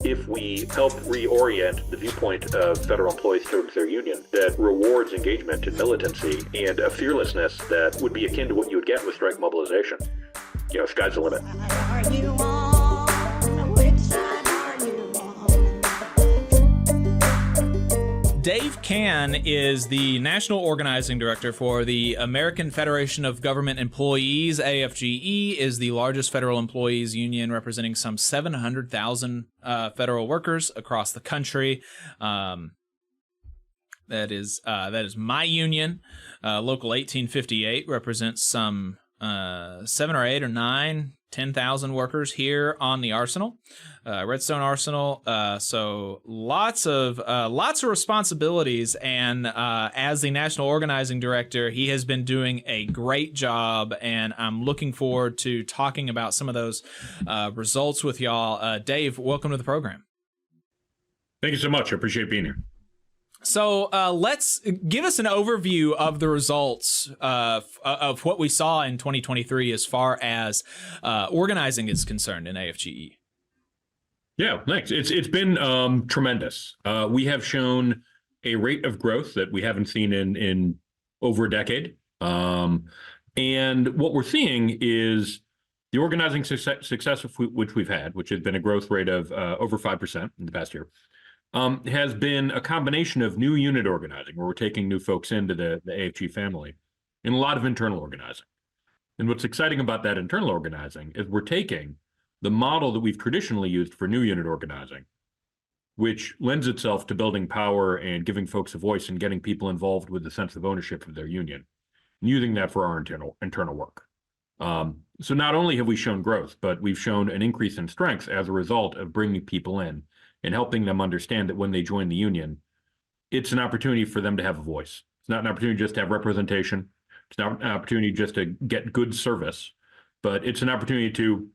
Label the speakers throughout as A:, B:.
A: if we help reorient the viewpoint of federal employees towards their union that rewards engagement in militancy and a fearlessness that would be akin to what you would get with strike mobilization. Sky's the limit.
B: Are you on? Which side are you on?
C: Dave Cann is the National Organizing Director for the American Federation of Government Employees. AFGE is the largest federal employees union, representing some 700,000 federal workers across the country. That is my union. Local 1858 represents some 7 or 8 or 9, 10,000 workers here on the Arsenal, Redstone Arsenal. So lots of responsibilities, and as the National Organizing Director, he has been doing a great job, and I'm looking forward to talking about some of those results with y'all. Dave, welcome to the program.
D: Thank you so much. I appreciate being here.
C: So let's give us an overview of the results of what we saw in 2023 as far as organizing is concerned in AFGE.
D: Yeah, thanks. It's been tremendous. We have shown a rate of growth that we haven't seen in over a decade. And what we're seeing is the organizing success which we've had, which has been a growth rate of over 5% in the past year. Has been a combination of new unit organizing, where we're taking new folks into the AFG family, and a lot of internal organizing. And what's exciting about that internal organizing is we're taking the model that we've traditionally used for new unit organizing, which lends itself to building power and giving folks a voice and getting people involved with the sense of ownership of their union, and using that for our internal work. So not only have we shown growth, but we've shown an increase in strength as a result of bringing people in and helping them understand that when they join the union, it's an opportunity for them to have a voice. It's not an opportunity just to have representation. It's not an opportunity just to get good service, but it's an opportunity to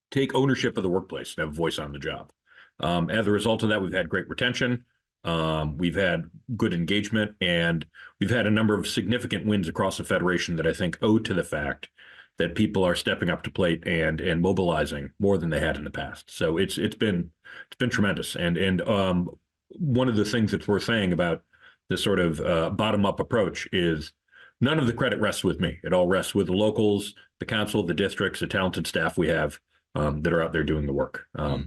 D: take ownership of the workplace, to have a voice on the job. As a result of that, we've had great retention. We've had good engagement, and we've had a number of significant wins across the Federation that I think owe to the fact that people are stepping up to plate and mobilizing more than they had in the past. So it's been tremendous. And one of the things that's worth saying about this sort of bottom-up approach is none of the credit rests with me. It all rests with the locals, the council, the districts, the talented staff we have that are out there doing the work. I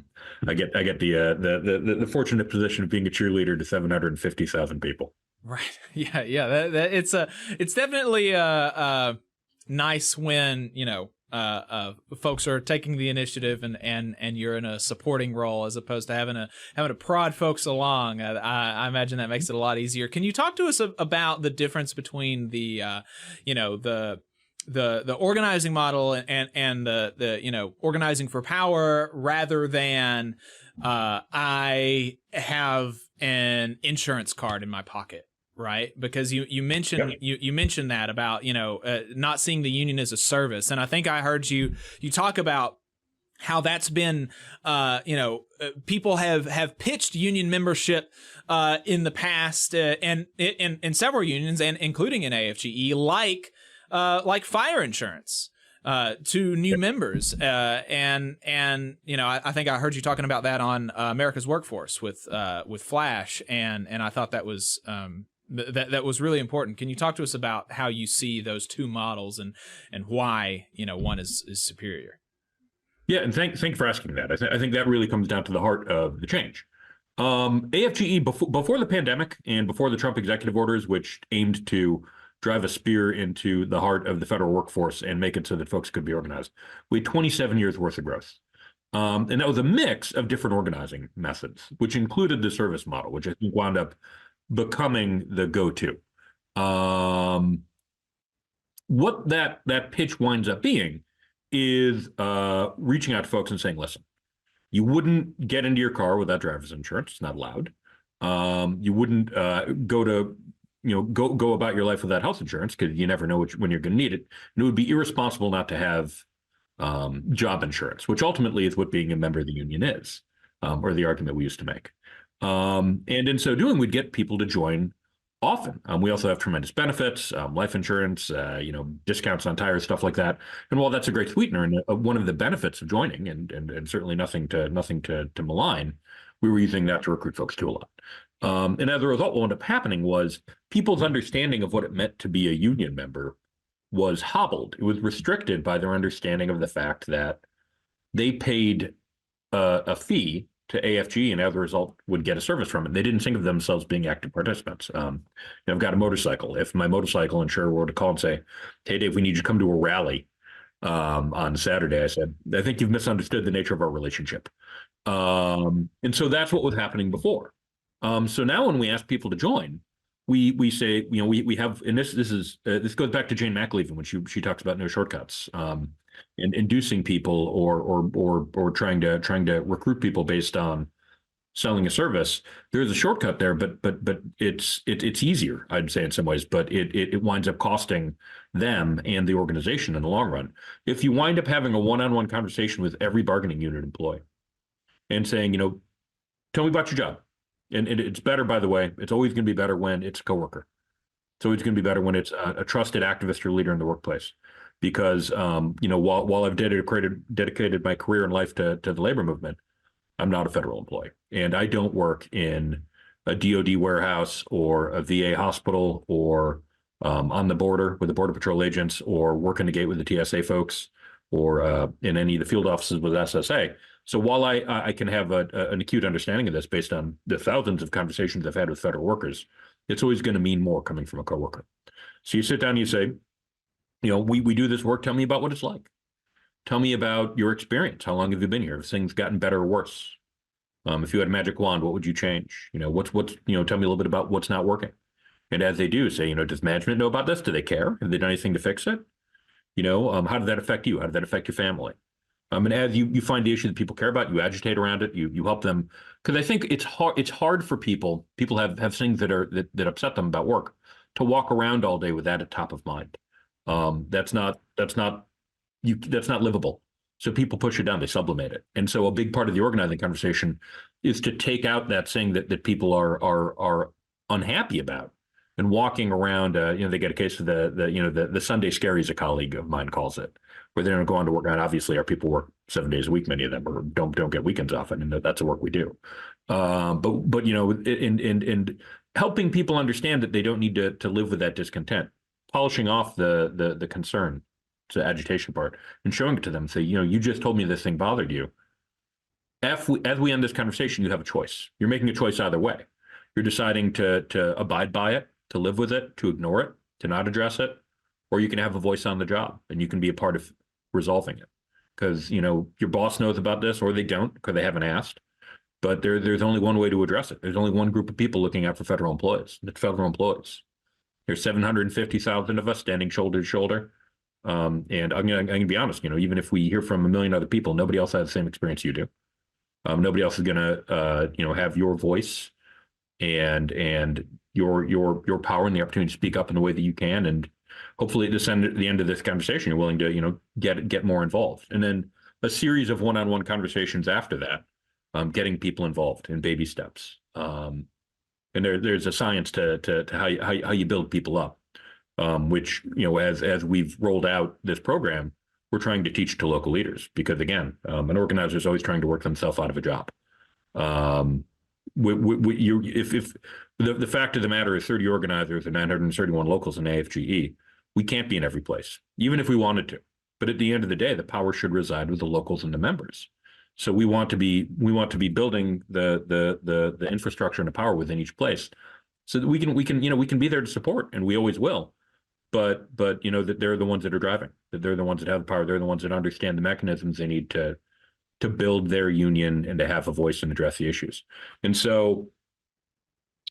D: get the fortunate position of being a cheerleader to 750,000 people.
C: Right. Yeah. It's definitely nice when folks are taking the initiative and you're in a supporting role as opposed to having to prod folks along. I imagine that makes it a lot easier. Can you talk to us about the difference between the organizing model and the organizing for power, rather than I have an insurance card in my pocket? Right, because you mentioned you mentioned that about not seeing the union as a service, and I think I heard you talk about how that's been people have pitched union membership in the past and in several unions, and including in AFGE, like fire insurance to new members, and I think I heard you talking about that on America's Workforce with Flash, and I thought that was that was really important. Can you talk to us about how you see those two models and why one is superior?
D: Yeah, and thank you for asking that. I think that really comes down to the heart of the change. AFGE before the pandemic and before the Trump executive orders, which aimed to drive a spear into the heart of the federal workforce and make it so that folks could be organized, we had 27 years worth of growth. And that was a mix of different organizing methods, which included the service model, which I think wound up becoming the go-to. What that pitch winds up being is reaching out to folks and saying, listen, you wouldn't get into your car without driver's insurance. It's not allowed. You wouldn't go about your life without health insurance, because you never know when you're going to need it. And it would be irresponsible not to have job insurance, which ultimately is what being a member of the union is, or the argument we used to make. And in so doing, we'd get people to join often. We also have tremendous benefits, life insurance, discounts on tires, stuff like that. And while that's a great sweetener and one of the benefits of joining, and certainly nothing to malign, we were using that to recruit folks too a lot. And as a result, what ended up happening was people's understanding of what it meant to be a union member was hobbled. It was restricted by their understanding of the fact that they paid a fee to AFGE and as a result would get a service from it. They didn't think of themselves being active participants. I've got a motorcycle. If my motorcycle insurer were to call and say, "Hey, Dave, we need you to come to a rally on Saturday," I said, "I think you've misunderstood the nature of our relationship." And so that's what was happening before. So now when we ask people to join, we say, we have, and this goes back to Jane McAlevin when she talks about no shortcuts, and inducing people or trying to recruit people based on selling a service. There's a shortcut there, but it's easier, I'd say in some ways, but it winds up costing them and the organization in the long run. If you wind up having a one-on-one conversation with every bargaining unit employee and saying, tell me about your job. And it's better, by the way, it's always going to be better when it's a coworker. It's always going to be better when it's a trusted activist or leader in the workplace. Because, while I've dedicated my career and life to the labor movement, I'm not a federal employee. And I don't work in a DOD warehouse or a VA hospital or on the border with the Border Patrol agents or working the gate with the TSA folks or in any of the field offices with SSA. So while I can have an acute understanding of this based on the thousands of conversations I've had with federal workers, it's always going to mean more coming from a coworker. So you sit down and you say, we do this work. Tell me about what it's like. Tell me about your experience. How long have you been here? Have things gotten better or worse? If you had a magic wand, what would you change? Tell me a little bit about what's not working. And as they do, say, does management know about this? Do they care? Have they done anything to fix it? How did that affect you? How did that affect your family? And as you find the issue that people care about, you agitate around it, you help them. Because I think it's hard for people have things that upset them about work, to walk around all day with that at top of mind. That's not livable. So people push it down, they sublimate it. And so a big part of the organizing conversation is to take out that thing that people are unhappy about and walking around. They get a case of the Sunday scaries, a colleague of mine calls it, where they don't go on to work. And obviously our people work 7 days a week, many of them, or don't get weekends off, and that's the work we do. But and helping people understand that they don't need to live with that discontent, polishing off the concern, the agitation part, and showing it to them. Say, you just told me this thing bothered you. As we end this conversation, you have a choice. You're making a choice either way. You're deciding to abide by it, to live with it, to ignore it, to not address it, or you can have a voice on the job and you can be a part of resolving it. Because your boss knows about this, or they don't because they haven't asked. But there's only one way to address it. There's only one group of people looking out for federal employees. It's federal employees. There's 750,000 of us standing shoulder to shoulder. And I'm gonna be honest, even if we hear from a million other people, nobody else has the same experience you do. Nobody else is gonna have your voice and your power and the opportunity to speak up in the way that you can. And hopefully at the end of this conversation, you're willing to get more involved. And then a series of one-on-one conversations after that, getting people involved in baby steps. And there's a science to how you build people up. Which, as we've rolled out this program, we're trying to teach to local leaders, because again, an organizer is always trying to work themselves out of a job. If the fact of the matter is 30 organizers and 931 locals in AFGE, we can't be in every place, even if we wanted to. But at the end of the day, the power should reside with the locals and the members. So we want to be building the infrastructure and the power within each place, so that we can be there to support, and we always will. But that they're the ones that are driving, that they're the ones that have the power, they're the ones that understand the mechanisms they need to build their union and to have a voice and address the issues. And so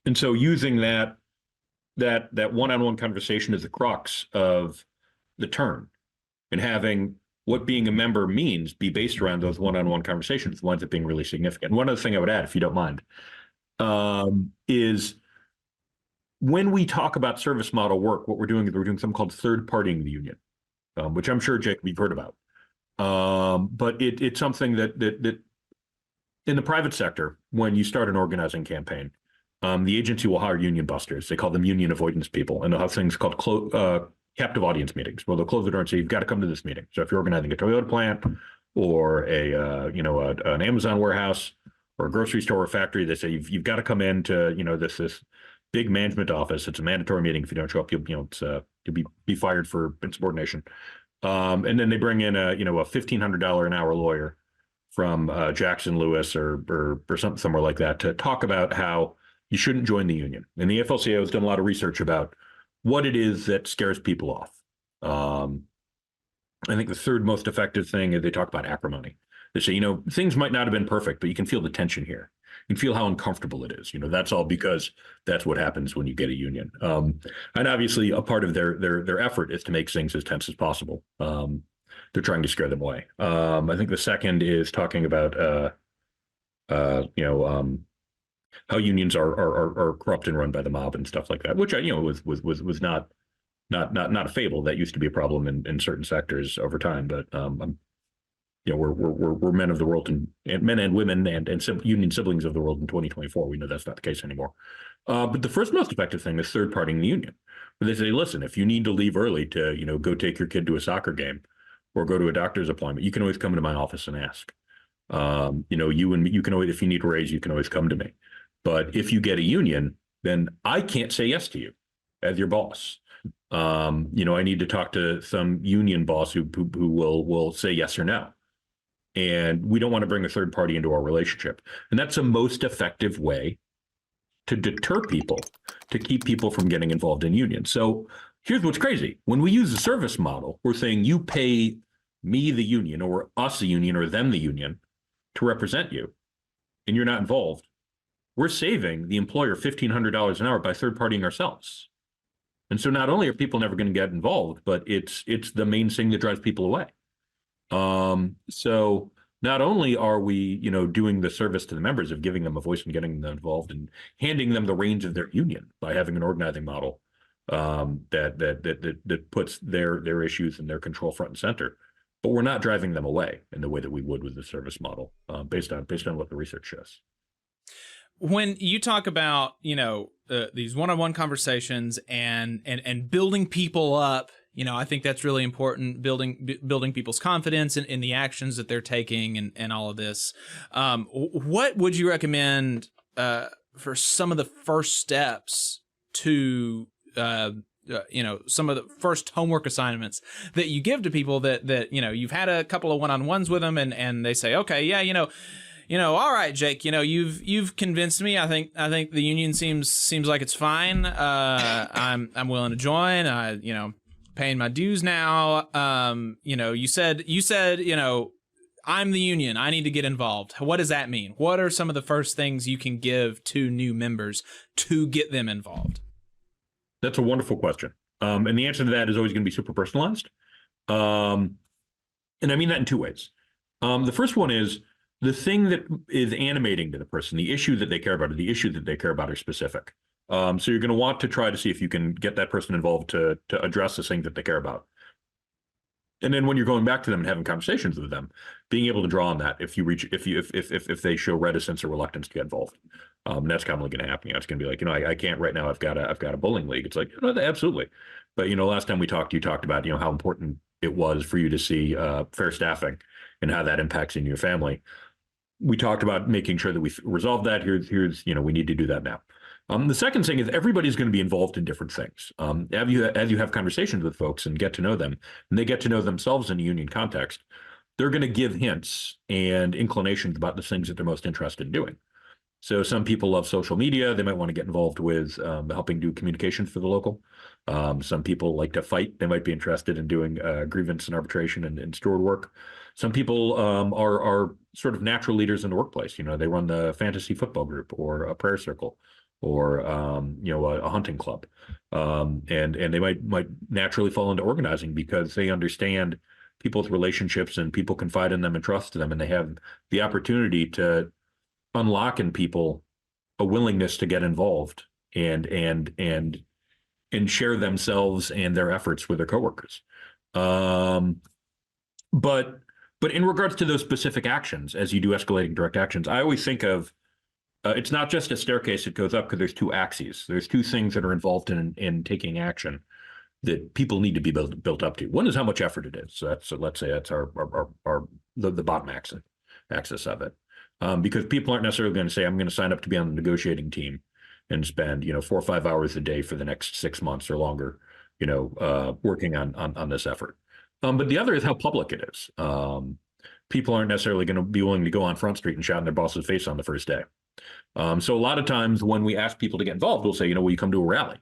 D: using that one-on-one conversation as the crux of the turn, and having what being a member means be based around those one-on-one conversations winds up being really significant. One other thing I would add, if you don't mind, is when we talk about service model work, what we're doing is we're doing something called third-partying the union, which I'm sure, Jacob, you've heard about. But it's something that in the private sector, when you start an organizing campaign, the agency will hire union busters. They call them union avoidance people, and they'll have things called captive audience meetings. Well, they'll close the door and say, you've got to come to this meeting. So if you're organizing a Toyota plant or an Amazon warehouse or a grocery store or factory, they say, you've got to come in to, this big management office. It's a mandatory meeting. If you don't show up, you'll be fired for insubordination. And then they bring in a $1,500 an hour lawyer from Jackson Lewis or somewhere like that to talk about how you shouldn't join the union. And the AFL-CIO has done a lot of research about what it is that scares people off. I think the third most effective thing is they talk about acrimony. They say, things might not have been perfect, but you can feel the tension here. You can feel how uncomfortable it is. That's all because that's what happens when you get a union. And obviously, a part of their effort is to make things as tense as possible. They're trying to scare them away. I think the second is talking about how unions are corrupt and run by the mob and stuff like that, which was not a fable. That used to be a problem in certain sectors over time, but we're men of the world and men and women and union siblings of the world in 2024. We know that's not the case anymore. But the first most effective thing is third partying the union, where they say, listen, if you need to leave early to go take your kid to a soccer game or go to a doctor's appointment, you can always come to my office and ask. You can always, if you need a raise, you can always come to me. But if you get a union, then I can't say yes to you as your boss. I need to talk to some union boss who will say yes or no. And we don't want to bring a third party into our relationship. And that's the most effective way to deter people, to keep people from getting involved in unions. So here's what's crazy. When we use the service model, we're saying you pay me, the union, or us, the union, or them, the union, to represent you, and you're not involved. We're saving the employer $1,500 an hour by third partying ourselves. And so not only are people never going to get involved, but it's the main thing that drives people away. So not only are we, doing the service to the members of giving them a voice and getting them involved and handing them the reins of their union by having an organizing model that puts their issues and their control front and center, but we're not driving them away in the way that we would with the service model, based on what the research shows.
C: When you talk about, these one-on-one conversations and building people up, I think that's really important, building people's confidence in the actions that they're taking and all of this. What would you recommend for some of the first steps to, some of the first homework assignments that you give to people that you've had a couple of one-on-ones with them and they say, okay, yeah, all right, Jake, you've convinced me. I think the union seems like it's fine. I'm willing to join. Paying my dues now. You said, I'm the union. I need to get involved. What does that mean? What are some of the first things you can give to new members to get them involved?
D: That's a wonderful question. And the answer to that is always going to be super personalized. And I mean that in two ways. The first one is the thing that is animating to the person, the issue that they care about, or the issue that they care about are specific. So you're going to want to try to see if you can get that person involved to address the thing that they care about. And then when you're going back to them and having conversations with them, being able to draw on that if they show reticence or reluctance to get involved. And that's commonly going to happen. It's going to be like, I can't right now. I've got a bowling league. It's like, absolutely. But last time we talked, you talked about how important it was for you to see fair staffing and how that impacts in your family. We talked about making sure that we resolve that. Here's we need to do that now. The second thing is everybody's going to be involved in different things. As you have conversations with folks and get to know them, and they get to know themselves in a union context, they're going to give hints and inclinations about the things that they're most interested in doing. So some people love social media. They might want to get involved with helping do communications for the local. Some people like to fight. They might be interested in doing grievance and arbitration and steward work. Some people are sort of natural leaders in the workplace. They run the fantasy football group or a prayer circle or a hunting club, and they might naturally fall into organizing because they understand people's relationships and people confide in them and trust them, and they have the opportunity to unlock in people a willingness to get involved and share themselves and their efforts with their coworkers. But in regards to those specific actions, as you do escalating direct actions, I always think of it's not just a staircase that goes up because there's two axes. There's two things that are involved in taking action that people need to be built up to. One is how much effort it is. So let's say that's the bottom axis of it. Because people aren't necessarily going to say, I'm going to sign up to be on the negotiating team and spend, 4 or 5 hours a day for the next 6 months or longer, working on this effort. But the other is how public it is. People aren't necessarily going to be willing to go on Front Street and shout in their boss's face on the first day. So a lot of times when we ask people to get involved, we'll say, will you come to a rally?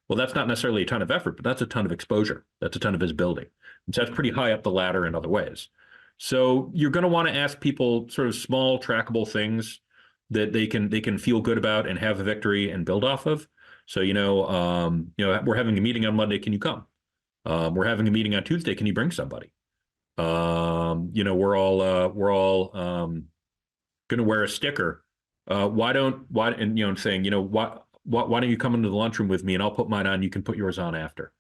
D: Well, that's not necessarily a ton of effort, but that's a ton of exposure. That's a ton of visibility. And so that's pretty high up the ladder in other ways. So you're going to want to ask people sort of small, trackable things that they can feel good about and have a victory and build off of. So, we're having a meeting on Monday. Can you come? We're having a meeting on Tuesday. Can you bring somebody? We're all going to wear a sticker. Why don't you come into the lunchroom with me and I'll put mine on. You can put yours on after.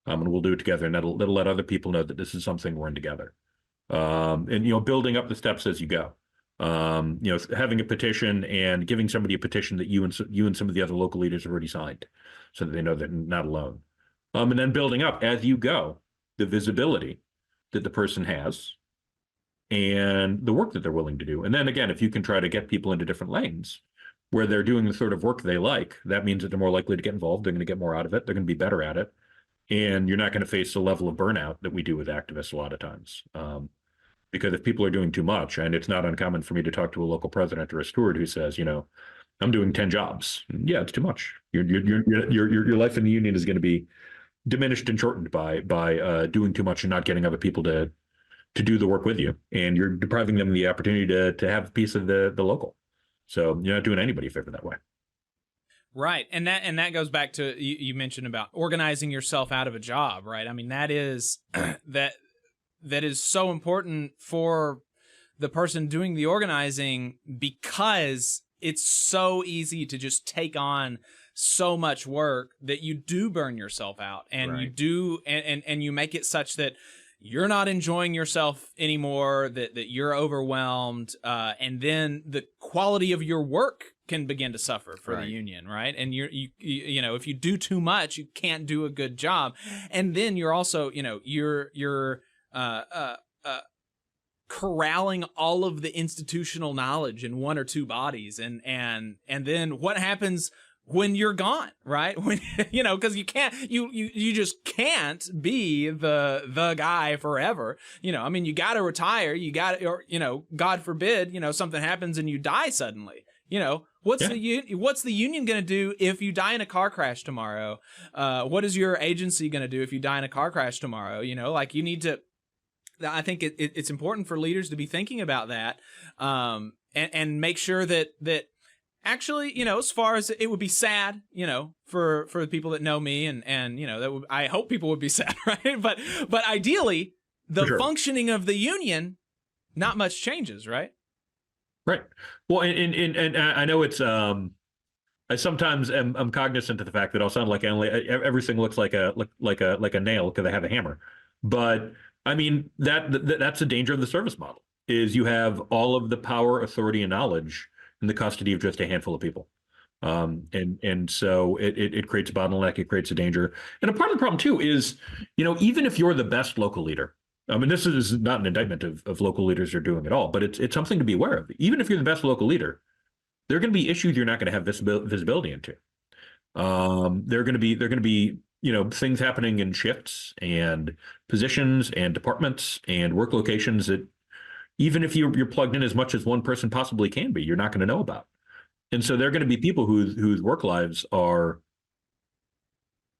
D: And we'll do it together. And that'll let other people know that this is something we're in together. Building up the steps as you go. Having a petition and giving somebody a petition that you and some of the other local leaders have already signed, so that they know that they're not alone. And then building up as you go the visibility that the person has and the work that they're willing to do. And then again, if you can try to get people into different lanes where they're doing the sort of work they like, that means that they're more likely to get involved. They're going to get more out of it. They're going to be better at it. And you're not going to face the level of burnout that we do with activists a lot of times. Because if people are doing too much, and it's not uncommon for me to talk to a local president or a steward who says, I'm doing 10 jobs. Yeah, it's too much. Your life in the union is going to be diminished and shortened by doing too much and not getting other people to do the work with you. And you're depriving them of the opportunity to have a piece of the local. So you're not doing anybody a favor that way.
C: Right. And that goes back to, you mentioned about organizing yourself out of a job, right? I mean, that is that is so important for the person doing the organizing, because it's so easy to just take on so much work that you do burn yourself out, and
D: right.
C: you do, and you make it such that you're not enjoying yourself anymore, that you're overwhelmed, and then the quality of your work can begin to suffer for
D: right.
C: the union, right? And you if you do too much, you can't do a good job, and then you're also, you're corralling all of the institutional knowledge in one or two bodies, and then what happens when you're gone, right? When because you just can't be the guy forever. I mean, you got to retire. You got to, or God forbid, something happens and you die suddenly. What's the union going to do if you die in a car crash tomorrow? What is your agency going to do if you die in a car crash tomorrow? You need to. I think it's important for leaders to be thinking about that, and make sure that actually, as far as it would be sad, for the people that know me, and that I hope people would be sad, right? But ideally, the
D: sure.
C: functioning of the union, not much changes, right?
D: Right. Well, and I know it's I sometimes I'm cognizant of the fact that I'll sound like everything looks like a nail because I have a hammer, but I mean that's the danger of the service model, is you have all of the power, authority, and knowledge in the custody of just a handful of people. And so it creates a bottleneck, it creates a danger. And a part of the problem too is, even if you're the best local leader, I mean, this is not an indictment of local leaders are doing it all, but it's something to be aware of. Even if you're the best local leader, there are going to be issues you're not going to have visibility into. There are going to be things happening in shifts and positions and departments and work locations that, even if you're plugged in as much as one person possibly can be, you're not going to know about. And so there are going to be people whose work lives are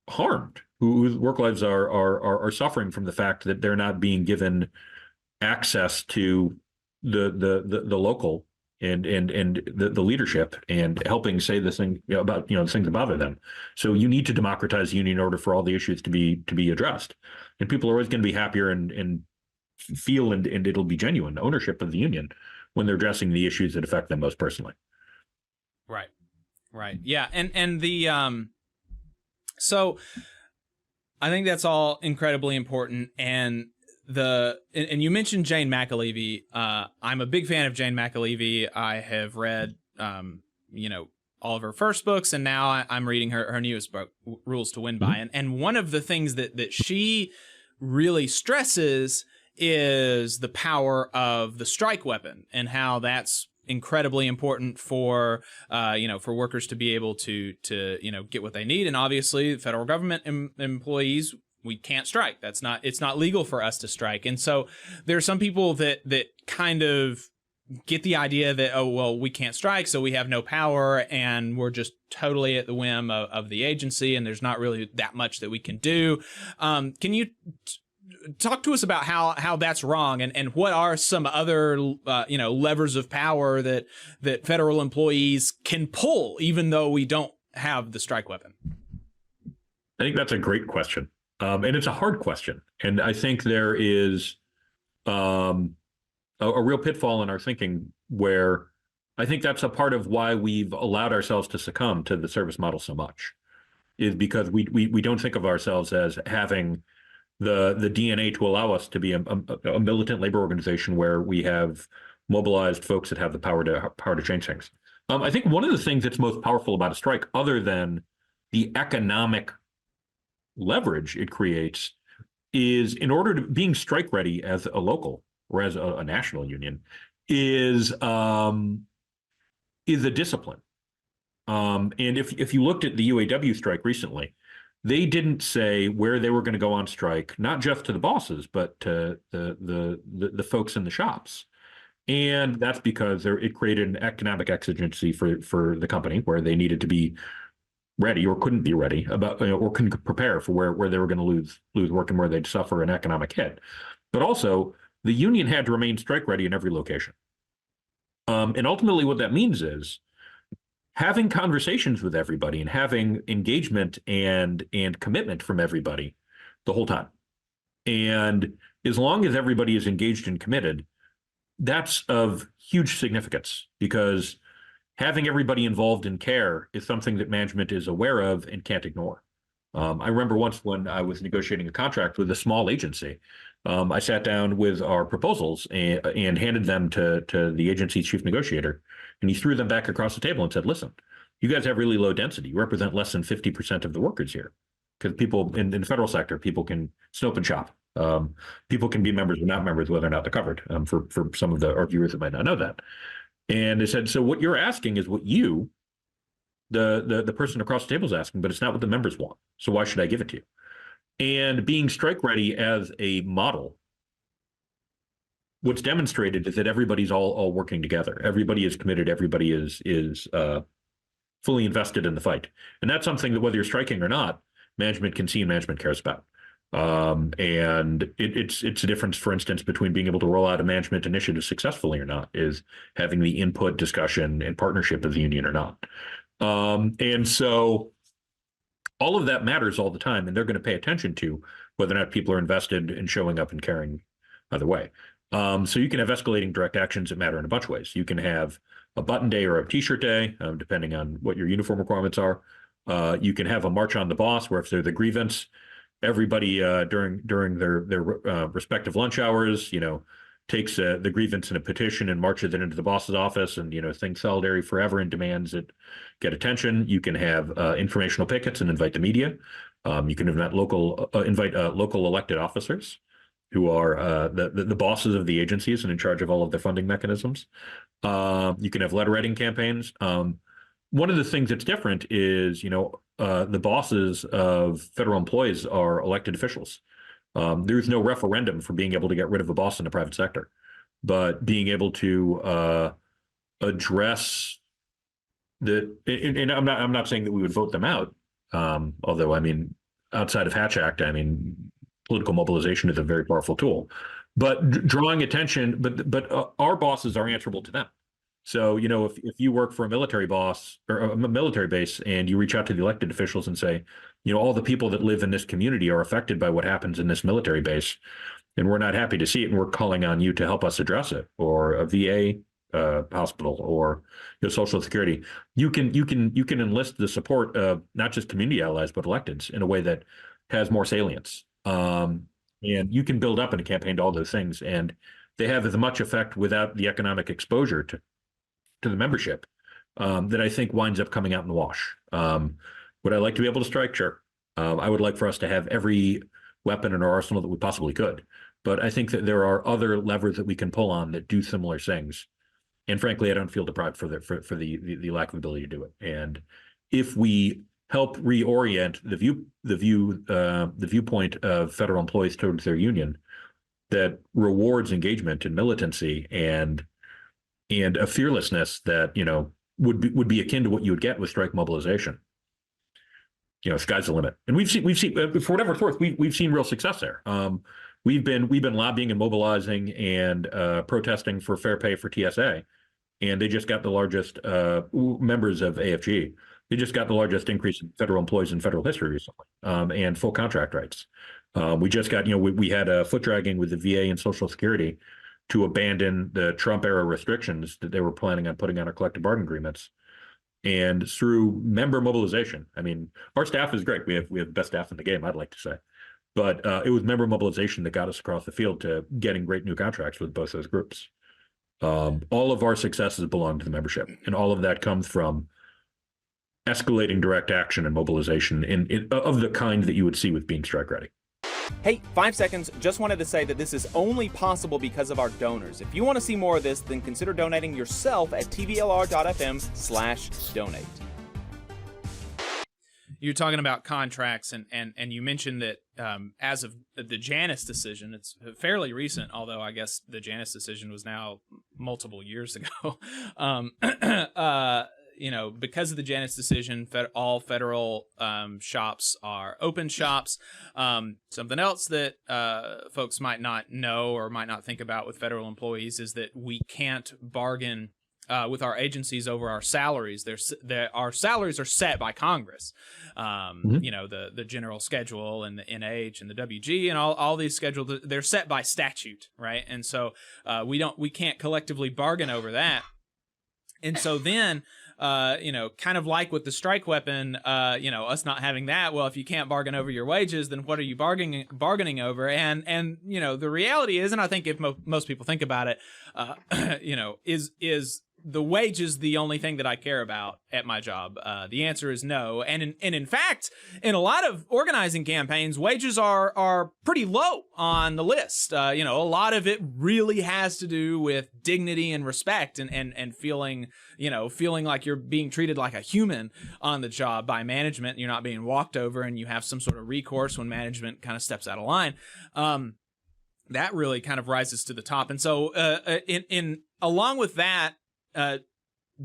D: harmed, whose work lives are suffering from the fact that they're not being given access to the local and the leadership and helping say this thing about the things that bother them. So you need to democratize the union in order for all the issues to be addressed. And people are always going to be happier and feel and it'll be genuine ownership of the union when they're addressing the issues that affect them most personally.
C: Right. Yeah. And the so I think that's all incredibly important. And you mentioned Jane McAlevey. I'm a big fan of Jane McAlevey. I have read all of her first books, and now I'm reading her newest book, Rules to Win By. And one of the things that she really stresses is the power of the strike weapon and how that's incredibly important for for workers to be able to get what they need. And obviously federal government employees, we can't strike. It's not legal for us to strike. And so there are some people that kind of get the idea that, oh, well, we can't strike, so we have no power, and we're just totally at the whim of the agency, and there's not really that much that we can do. Can you talk to us about how that's wrong, and what are some other levers of power that federal employees can pull, even though we don't have the strike weapon?
D: I think that's a great question, and it's a hard question, and I think there is a real pitfall in our thinking where I think that's a part of why we've allowed ourselves to succumb to the service model so much, is because we don't think of ourselves as having the DNA to allow us to be a militant labor organization where we have mobilized folks that have the power to change things. I think one of the things that's most powerful about a strike, other than the economic leverage it creates, is in order to being strike ready as a local or as a national union is a discipline. And if you looked at the UAW strike recently, they didn't say where they were going to go on strike, not just to the bosses, but to the folks in the shops. And that's because it created an economic exigency for the company where they needed to be ready or couldn't be ready or couldn't prepare for where they were going to lose work and where they'd suffer an economic hit. But also, the union had to remain strike ready in every location. And ultimately what that means is having conversations with everybody and having engagement and commitment from everybody the whole time. And as long as everybody is engaged and committed, that's of huge significance, because having everybody involved in care is something that management is aware of and can't ignore. I remember once when I was negotiating a contract with a small agency, I sat down with our proposals and handed them to the agency's chief negotiator, and he threw them back across the table and said, listen, you guys have really low density. You represent less than 50% of the workers here, because people in the federal sector, people can snope and shop. People can be members or not members, whether or not they're covered, for some of our viewers that might not know that. And they said, so what you're asking is what you, the person across the table, is asking, but it's not what the members want. So why should I give it to you? And being strike ready as a model, what's demonstrated is that everybody's all working together. Everybody is committed. Everybody is fully invested in the fight. And that's something that, whether you're striking or not, management can see and management cares about. And it's a difference, for instance, between being able to roll out a management initiative successfully or not, is having the input, discussion, and partnership of the union or not. And so all of that matters all the time, and they're going to pay attention to whether or not people are invested in showing up and caring either way. So you can have escalating direct actions that matter in a bunch of ways. You can have a button day or a t-shirt day, depending on what your uniform requirements are. You can have a march on the boss, where if they're the grievance, everybody during their respective lunch hours, takes the grievance in a petition and marches it into the boss's office, and sings solidarity forever and demands it get attention. You can have informational pickets and invite the media. You can invite local elected officers who are the bosses of the agencies and in charge of all of their funding mechanisms. You can have letter writing campaigns. One of the things that's different is, the bosses of federal employees are elected officials. There's no referendum for being able to get rid of a boss in the private sector, but being able to address and I'm not saying that we would vote them out. Although, outside of Hatch Act, political mobilization is a very powerful tool, but drawing attention, but our bosses are answerable to them. So, if you work for a military boss or a military base and you reach out to the elected officials and say, all the people that live in this community are affected by what happens in this military base, and we're not happy to see it, and we're calling on you to help us address it, or a VA hospital, or Social Security, you can enlist the support of not just community allies but electeds in a way that has more salience. And you can build up in a campaign to all those things, and they have as much effect without the economic exposure to the membership that I think winds up coming out in the wash. Would I like to be able to strike? Sure. I would like for us to have every weapon in our arsenal that we possibly could. But I think that there are other levers that we can pull on that do similar things. And frankly, I don't feel deprived for the lack of ability to do it. And if we help reorient the viewpoint of federal employees towards their union that rewards engagement and militancy and a fearlessness that would be akin to what you would get with strike mobilization, sky's the limit. And we've seen for whatever it's worth, we've seen real success there. We've been lobbying and mobilizing and protesting for fair pay for TSA, and they just got the largest members of AFGE. They just got the largest increase in federal employees in federal history recently, and full contract rights. We just got, we had a foot dragging with the VA and Social Security to abandon the Trump era restrictions that they were planning on putting on our collective bargaining agreements. And through member mobilization, I mean, our staff is great. We have the best staff in the game, I'd like to say. But it was member mobilization that got us across the field to getting great new contracts with both those groups. All of our successes belong to the membership, and all of that comes from escalating direct action and mobilization of the kind that you would see with being strike ready.
E: Hey, 5 seconds. Just wanted to say that this is only possible because of our donors. If you want to see more of this, then consider donating yourself at tvlr.fm/donate.
C: You're talking about contracts, and you mentioned that as of the Janus decision, it's fairly recent, although I guess the Janus decision was now multiple years ago. Because of the Janus decision, all federal shops are open shops. Something else that folks might not know or might not think about with federal employees is that we can't bargain with our agencies over our salaries. Our salaries are set by Congress. The general schedule and the NH and the WG and all these schedules, they're set by statute, right? And so we can't collectively bargain over that. And so then, kind of like with the strike weapon, us not having that, well, if you can't bargain over your wages, then what are you bargaining over? And the reality is, and I think if most people think about it, is the wage is the only thing that I care about at my job? The answer is no. And in fact, in a lot of organizing campaigns, wages are pretty low on the list. A lot of it really has to do with dignity and respect and feeling like you're being treated like a human on the job by management. You're not being walked over and you have some sort of recourse when management kind of steps out of line. That really kind of rises to the top. And so along with that,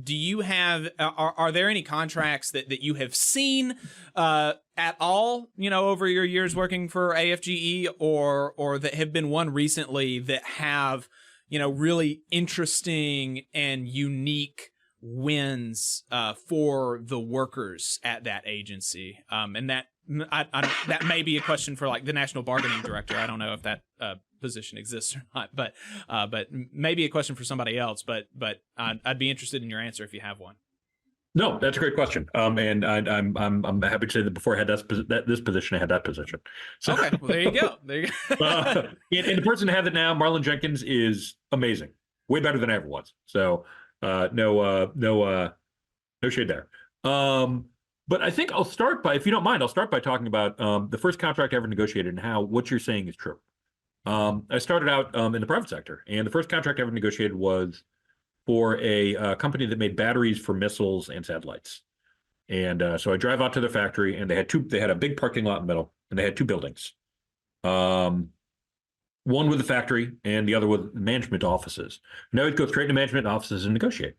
C: do you have are there any contracts that you have seen at all over your years working for AFGE or that have been won recently that have really interesting and unique wins for the workers at that agency? And that that may be a question for like the National Bargaining Director. I don't know if that position exists or not, but maybe a question for somebody else. But I'd be interested in your answer if you have one.
D: No, that's a great question. And I'm happy to say that before I had this position, I had that position. So,
C: okay, well there you go.
D: and the person that has it now, Marlon Jenkins, is amazing, way better than I ever was. So no shade there. But I think I'll start by, if you don't mind, talking about the first contract I ever negotiated and how what you're saying is true. I started out in the private sector, and the first contract I ever negotiated was for a company that made batteries for missiles and satellites. And so I drive out to the factory, and they had a big parking lot in the middle, and they had two buildings. One with the factory and the other with management offices. And I would go straight to management offices and negotiate.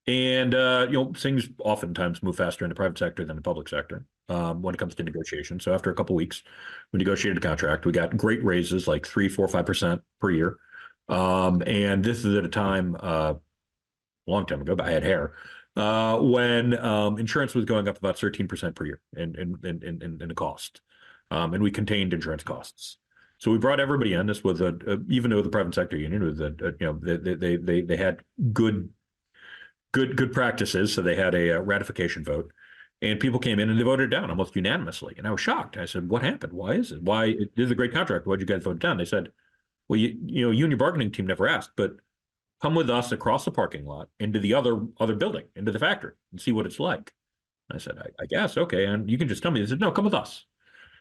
D: And things oftentimes move faster in the private sector than the public sector when it comes to negotiation. So after a couple of weeks, we negotiated a contract. We got great raises, like 3, 4, 5% per year. And this is at a time, a long time ago, but I had hair, when insurance was going up about 13% per year in the cost. And we contained insurance costs. So we brought everybody in. This was even though the private sector union was they had good practices, so they had a ratification vote, and people came in and they voted it down almost unanimously. And I was shocked. I said, "What happened? Why is it? This is a great contract. Why'd you guys vote it down?" They said, "Well, you and your bargaining team never asked, but come with us across the parking lot into the other building, into the factory, and see what it's like. I said, I guess, okay. And you can just tell me. They said, no, come with us.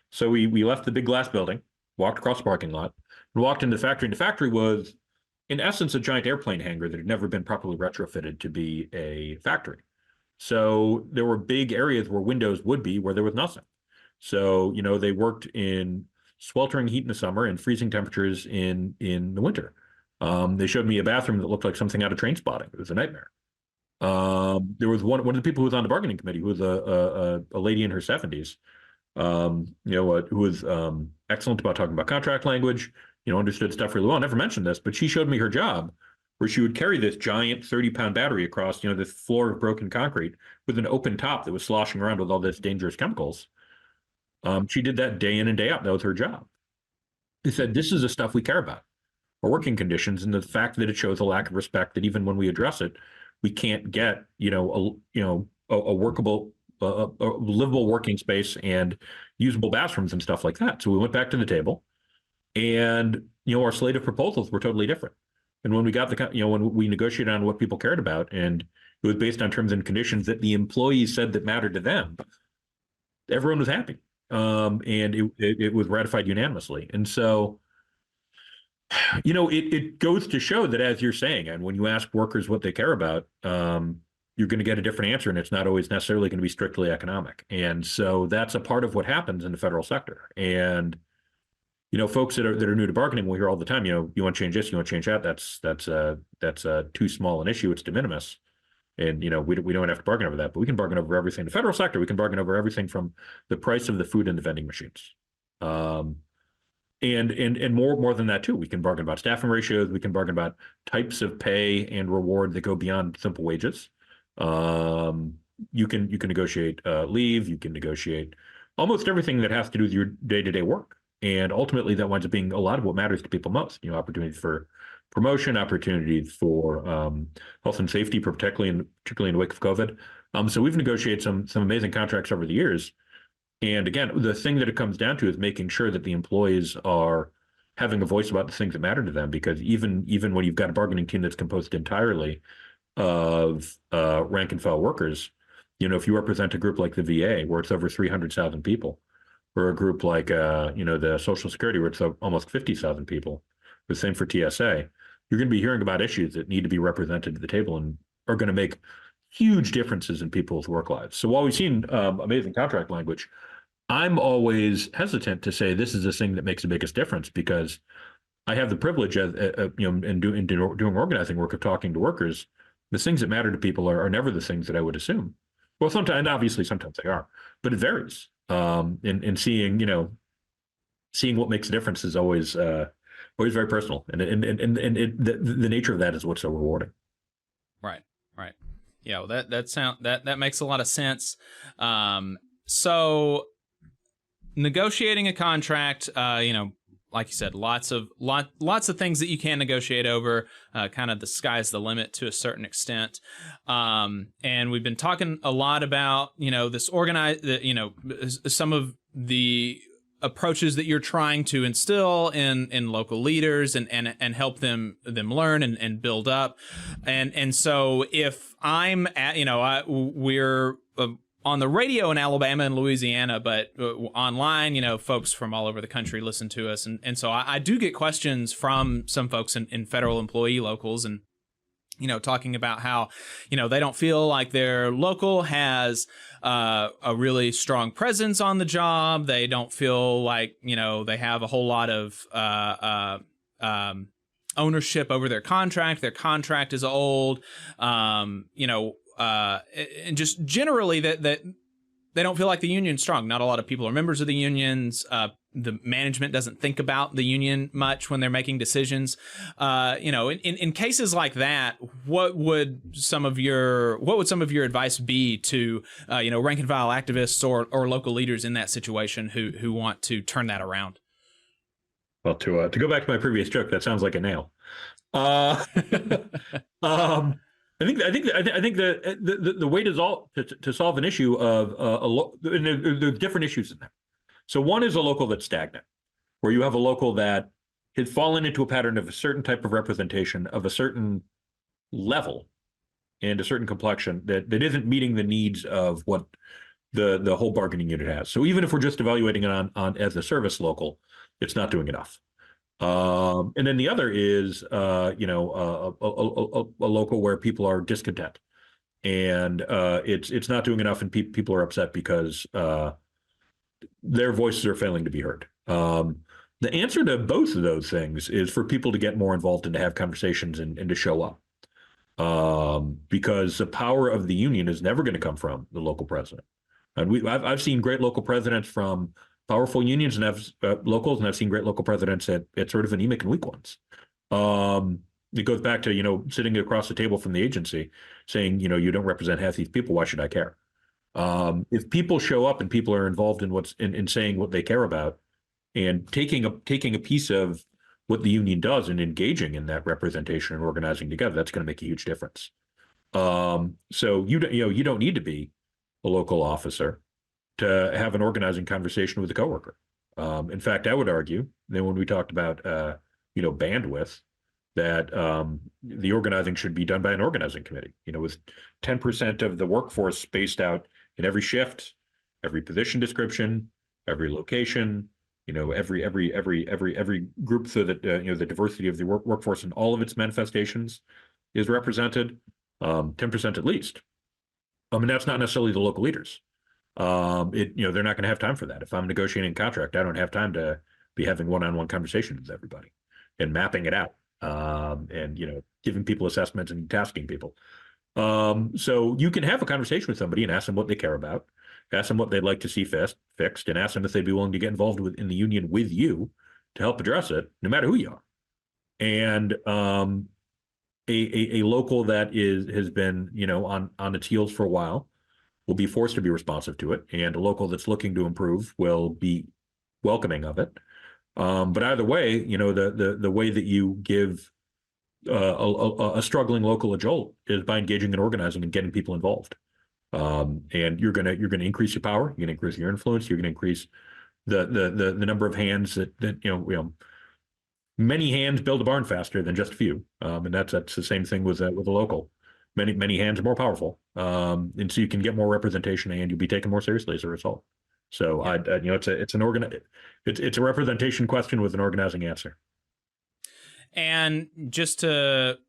D: So we left the big glass building, walked across the parking lot, and walked into the factory. And the factory was, in essence, a giant airplane hangar that had never been properly retrofitted to be a factory. So there were big areas where windows would be where there was nothing. So, they worked in sweltering heat in the summer and freezing temperatures in the winter. They showed me a bathroom that looked like something out of Train Spotting. It was a nightmare. There was one of the people who was on the bargaining committee, who was a lady in her 70s, who was excellent about talking about contract language, understood stuff really well. I never mentioned this, but she showed me her job, where she would carry this giant 30-pound battery across, this floor of broken concrete with an open top that was sloshing around with all this dangerous chemicals. She did that day in and day out. That was her job. They said, this is the stuff we care about, our working conditions, and the fact that it shows a lack of respect that even when we address it, we can't get, a workable, a livable working space and usable bathrooms and stuff like that. So we went back to the table, and, our slate of proposals were totally different. And when we got when we negotiated on what people cared about, and it was based on terms and conditions that the employees said that mattered to them, everyone was happy. And it was ratified unanimously. And so, it goes to show that, as you're saying, and when you ask workers what they care about, you're going to get a different answer, and it's not always necessarily going to be strictly economic. And so that's a part of what happens in the federal sector. And folks that are new to bargaining will hear all the time, you want to change this, you want to change that. That's too small an issue. It's de minimis. And, we don't have to bargain over that, but we can bargain over everything. The federal sector, we can bargain over everything from the price of the food in the vending machines. And more than that too. We can bargain about staffing ratios. We can bargain about types of pay and reward that go beyond simple wages. You can negotiate leave. You can negotiate almost everything that has to do with your day-to-day work. And ultimately, that winds up being a lot of what matters to people most. Opportunities for promotion, opportunities for health and safety, particularly in the wake of COVID. So we've negotiated some amazing contracts over the years. And again, the thing that it comes down to is making sure that the employees are having a voice about the things that matter to them. Because even when you've got a bargaining team that's composed entirely of rank and file workers, if you represent a group like the VA, where it's over 300,000 people, or a group like the Social Security, where it's almost 50,000 people, the same for TSA, you're going to be hearing about issues that need to be represented at the table and are going to make huge differences in people's work lives. So while we've seen amazing contract language, I'm always hesitant to say this is the thing that makes the biggest difference, because I have the privilege of in doing organizing work, of talking to workers. The things that matter to people are never the things that I would assume. Well, sometimes they are, but it varies. And seeing what makes a difference is always very personal, and the nature of that is what's so rewarding.
C: Right. Yeah, well, that makes a lot of sense. So negotiating a contract, like you said, lots of things that you can negotiate over. Kind of the sky's the limit to a certain extent. And we've been talking a lot about this some of the approaches that you're trying to instill in local leaders and help them learn and build up. And so if I'm at, we're on the radio in Alabama and Louisiana, but online, folks from all over the country listen to us. And so I do get questions from some folks in federal employee locals, and talking about how, they don't feel like their local has a really strong presence on the job. They don't feel like, they have a whole lot of ownership over their contract. Their contract is old, and just generally that they don't feel like the union's strong. Not a lot of people are members of the unions. The management doesn't think about the union much when they're making decisions. In cases like that, what would some of your advice be to rank and file activists or local leaders in that situation who want to turn that around?
D: Well, to go back to my previous joke, that sounds like a nail. I think the way to solve an issue of there's different issues in there. So one is a local that's stagnant, where you have a local that has fallen into a pattern of a certain type of representation of a certain level and a certain complexion that isn't meeting the needs of what the whole bargaining unit has. So even if we're just evaluating it on as a service local, it's not doing enough. And then the other is, a local where people are discontent, and it's not doing enough, and people are upset because their voices are failing to be heard. The answer to both of those things is for people to get more involved and to have conversations and to show up, because the power of the union is never going to come from the local president. And I've seen great local presidents from powerful unions and have locals, and I've seen great local presidents at sort of anemic and weak ones. It goes back to, sitting across the table from the agency saying, you don't represent half these people. Why should I care? If people show up and people are involved in in saying what they care about and taking a piece of what the union does and engaging in that representation and organizing together, that's going to make a huge difference. So you don't need to be a local officer to have an organizing conversation with a coworker. In fact, I would argue that when we talked about bandwidth, that the organizing should be done by an organizing committee. With 10% of the workforce spaced out in every shift, every position description, every location, every group, so that the diversity of the workforce in all of its manifestations is represented, 10% at least. That's not necessarily the local leaders. They're not going to have time for that. If I'm negotiating a contract, I don't have time to be having one-on-one conversations with everybody and mapping it out, and giving people assessments and tasking people. So you can have a conversation with somebody and ask them what they care about, ask them what they'd like to see fixed, and ask them if they'd be willing to get involved in the union with you to help address it, no matter who you are. And a local that has been on its heels for a while will be forced to be responsive to it, and a local that's looking to improve will be welcoming of it. But either way, the way that you give a struggling local a jolt is by engaging and organizing and getting people involved. And you're gonna increase your power, you're gonna increase your influence, you're gonna increase the number of hands that many hands build a barn faster than just a few. And that's the same thing with a local. Many hands are more powerful, and so you can get more representation, and you'll be taken more seriously as a result. So yeah. It's a representation question with an organizing answer.
C: And just to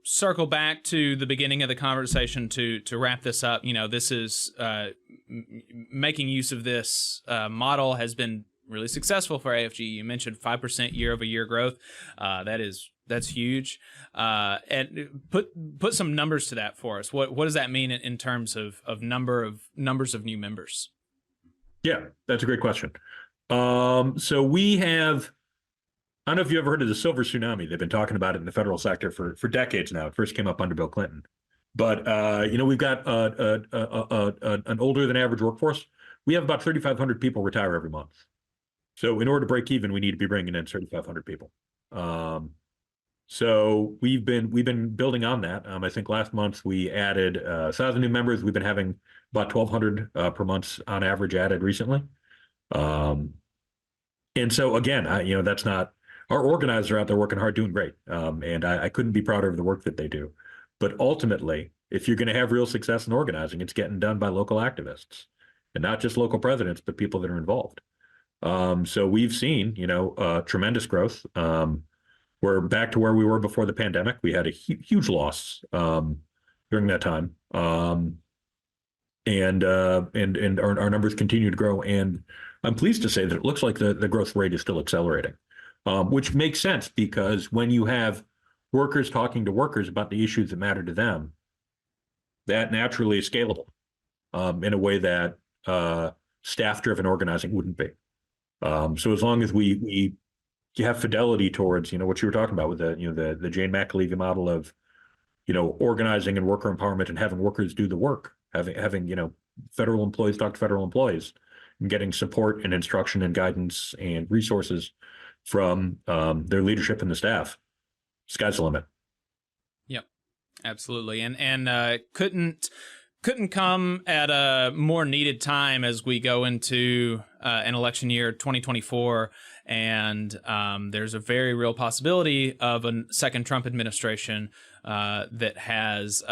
C: circle back to the beginning of the conversation to wrap this up, this is making use of this model has been really successful for AFGE. You mentioned 5% year-over-year growth. That's huge. And put some numbers to that for us. What does that mean in terms of numbers of new members?
D: Yeah, that's a great question. So we have, I don't know if you ever heard of the silver tsunami. They've been talking about it in the federal sector for decades now. It first came up under Bill Clinton. But, we've got an older than average workforce. We have about 3,500 people retire every month. So in order to break even, we need to be bringing in 3,500 people. So we've been building on that. I think last month we added 1,000 new members. We've been having about 1,200 per month on average added recently. And so again, that's not, our organizers are out there working hard, doing great. And I couldn't be prouder of the work that they do. But ultimately, if you're going to have real success in organizing, it's getting done by local activists, and not just local presidents, but people that are involved. So we've seen, tremendous growth. We're back to where we were before the pandemic. We had a huge loss during that time, and our numbers continue to grow. And I'm pleased to say that it looks like the growth rate is still accelerating, which makes sense, because when you have workers talking to workers about the issues that matter to them, that naturally is scalable in a way that staff-driven organizing wouldn't be. So as long as we have fidelity towards, what you were talking about with the Jane McAlevey model of, organizing and worker empowerment and having workers do the work, having federal employees talk to federal employees, and getting support and instruction and guidance and resources from their leadership and the staff. Sky's the limit.
C: Yep, absolutely, and couldn't come at a more needed time as we go into an election year 2024, and there's a very real possibility of a second Trump administration. that has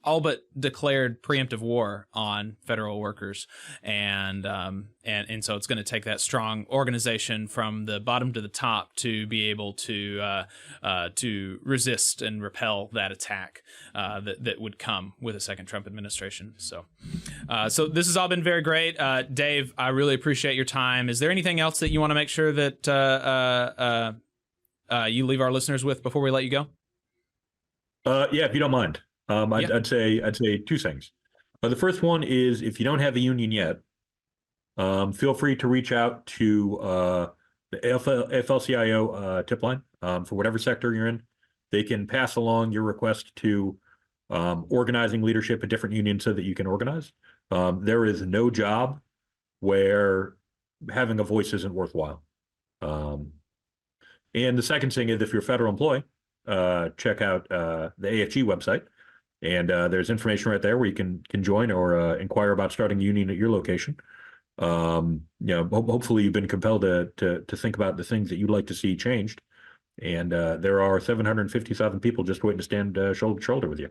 C: all but declared preemptive war on federal workers, and so it's going to take that strong organization from the bottom to the top to be able to resist and repel that attack that would come with a second Trump administration. So this has all been very great, Dave. I really appreciate your time. Is there anything else that you want to make sure that you leave our listeners with before we let you go?
D: Yeah, if you don't mind. I'd say two things. The first one is, if you don't have a union yet, feel free to reach out to the AFL-CIO tip line for whatever sector you're in. They can pass along your request to organizing leadership at different unions so that you can organize. There is no job where having a voice isn't worthwhile. And the second thing is, if you're a federal employee, check out the AFGE website, and there's information right there where you can join or inquire about starting a union at your location. Hopefully you've been compelled to think about the things that you'd like to see changed, and there are 750,000 people just waiting to stand shoulder to shoulder with you.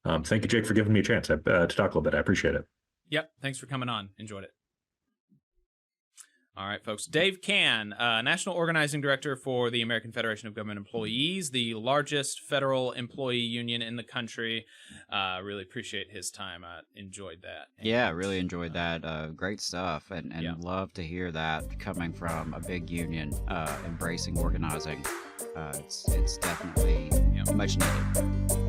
D: Thank you, Jake, for giving me a chance to talk a little bit. I appreciate it.
C: Yep, thanks for coming on. Enjoyed it. All right, folks. Dave Cann, National Organizing Director for the American Federation of Government Employees, the largest federal employee union in the country. Really appreciate his time. I enjoyed that.
F: Yeah, really enjoyed that. Great stuff, and love to hear that coming from a big union embracing organizing. It's definitely much needed.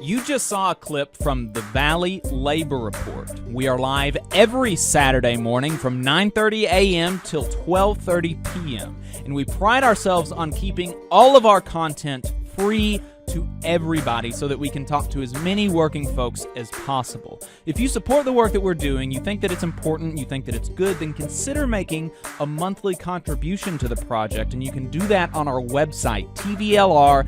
E: You just saw a clip from the Valley Labor Report. We are live every Saturday morning from 9:30 a.m. till 12:30 p.m. And we pride ourselves on keeping all of our content free to everybody so that we can talk to as many working folks as possible. If you support the work that we're doing, you think that it's important, you think that it's good, then consider making a monthly contribution to the project, and you can do that on our website, tvlr.fg.